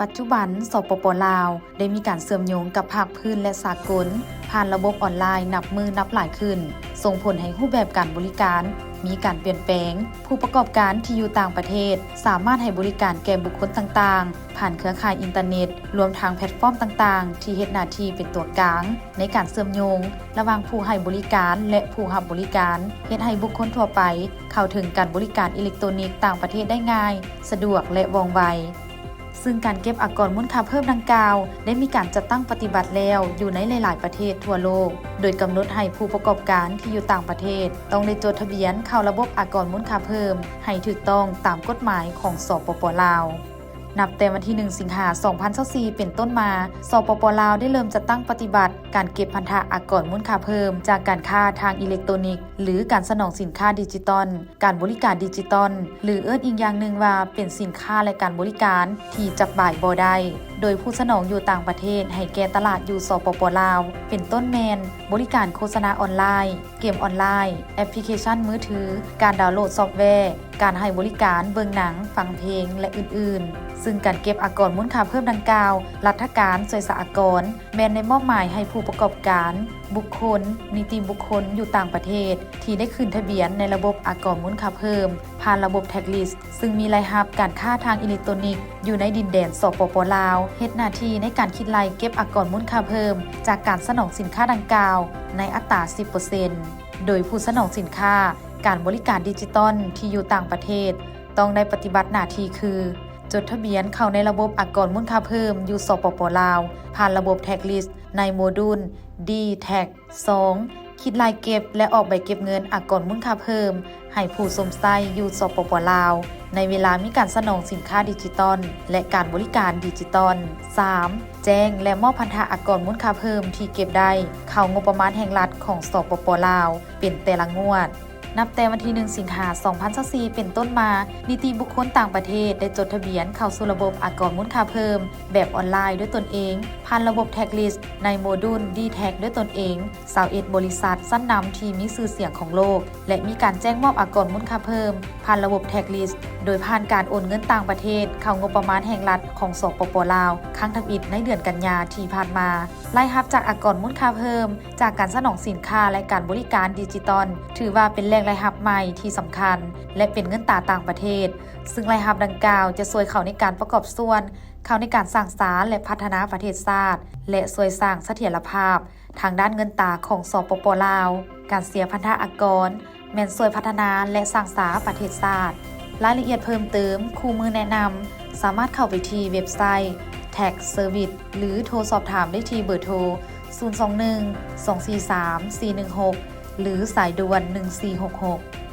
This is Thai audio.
ปัจจุบันสปป.ลาวได้มีการเชื่อมโยงกับภาคพื้นและสากลผ่านระบบออนไลน์นับมือนับหลายขึ้นส่งผลให้รูปแบบการบริการมีการเปลี่ยนแปลงผู้ประกอบการที่อยู่ต่างประเทศสามารถให้บริการแก่บุคคลต่างๆผ่านเครือข่ายอินเทอร์เน็ตรวมทางแพลตฟอร์มต่างๆที่เฮ็ดหน้าที่เป็นตัวกลางในการเชื่อมโยงระหว่างผู้ให้บริการและผู้รับบริการเฮ็ดให้บุคคลทั่วไปเข้าถึงการบริการอิเล็กทรอนิกส์ต่างประเทศได้ง่ายสะดวกและว่องไวซึ่งการเก็บอากรมูลค่าเพิ่มดังกล่าวได้มีการจัดตั้งปฏิบัติแล้วอยู่ในหลายๆประเทศทั่วโลกโดยกำหนดให้ผู้ประกอบการที่อยู่ต่างประเทศต้องได้จดทะเบียนเข้าระบบอากรมูลค่าเพิ่มให้ถูกต้องตามกฎหมายของสปป.ลาวนับแต่วันที่ 1 สิงหาคม 2024 เป็นต้นมาสปป.ลาวได้เริ่มจัดตั้งปฏิบัติการเก็บพันธะอากรมูลค่าเพิ่มจากการค้าทางอิเล็กทรอนิกส์หรือการสนองสินค้าดิจิตอลการบริการดิจิตอลหรือเอิ้นอีกอย่างหนึ่งว่าเป็นสินค้าและการบริการที่จับบ่ายบ่ได้โดยผู้สนองอยู่ต่างประเทศให้แก่ตลาดอยู่สปป.ลาวเป็นต้นแมนบริการโฆษณาออนไลน์เกมออนไลน์แอปพลิเคชันมือถือการดาวน์โหลดซอฟต์แวร์การให้บริการเบิ่งหนังฟังเพลงและอื่นๆซึ่งการเก็บอากรมูลค่าเพิ่มดังกล่าวรัฐการช่วยสหกรณ์แม้นได้มอบหมายให้ผู้ประกอบการบุคคลนิติบุคคลอยู่ต่างประเทศที่ได้ขึ้นทะเบียนในระบบอากรมูลค่าเพิ่มผ่านระบบแท็กลิสต์ซึ่งมีรายรับการค้าทางอิเล็กทรอนิกส์อยู่ในดินแดนสปป.ลาวเฮ็ดหน้าที่ในการคิดรายเก็บอากรมูลค่าเพิ่มจากการสนองสินค้าดังกล่าวในอัตรา 10% โดยผู้สนองสินค้าการบริการดิจิตอลที่อยู่ต่างประเทศต้องได้ปฏิบัติหน้าที่คือจดทะเบียนเข้าในระบบอากรมูลค่าเพิ่มอยู่สปป.ลาวผ่านระบบแท็กลิสต์ในโมดูล D-Tag 2 คิดรายเก็บและออกใบเก็บเงินอากรมูลค่าเพิ่มให้ผู้สมใช้อยู่สปป.ลาวในเวลามีการสนองสินค้าดิจิตอลและการบริการดิจิตอล 3. แจ้งและมอบพันธะอากรมูลค่าเพิ่มที่เก็บได้เข้างบประมาณแห่งรัฐของสปป.ลาวเป็นแต่ละงวดนับแต่วันที่ 1 สิงหาคม 2024 เป็นต้นมานิติบุคคลต่างประเทศได้จดทะเบียนเข้าสู่ระบบอากรมูลค่าเพิ่มแบบออนไลน์ด้วยตนเองผ่านระบบแท็กลิสต์ในโมดูล D-Tag ด้วยตนเอง21บริษัทชั้นนำที่มีชื่อเสียงของโลกและมีการแจ้งมอบอากรมูลค่าเพิ่มผ่านระบบแท็กลิสต์โดยผ่านการโอนเงินต่างประเทศเข้างบประมาณแห่งรัฐของสปป.ลาวครั้งทำอิฐในเดือนกันยายนที่ผ่านมารายรับจากอากรมูลค่าเพิ่มจากการสนองสินค้าและการบริการดิจิตอลถือว่าเป็นแหล่งรายรับใหม่ที่สำคัญและเป็นเงินตราต่างประเทศซึ่งรายรับดังกล่าวจะช่วยเข้าในการประกอบส่วนเข้าในการสร้างสรรค์และพัฒนาประเทศชาติและช่วยสร้างเสถียรภาพทางด้านเงินตราของสปป.ลาวการเสียพันธะอากรแม่นช่วยพัฒนาและสร้างสรรค์ประเทศชาติรายละเอียดเพิ่มเติมคู่มือแนะนำสามารถเข้าไปที่เว็บไซต์ Tax Service หรือโทรสอบถามได้ที่เบอร์โทร 021 243 416 หรือสายด่วน 1466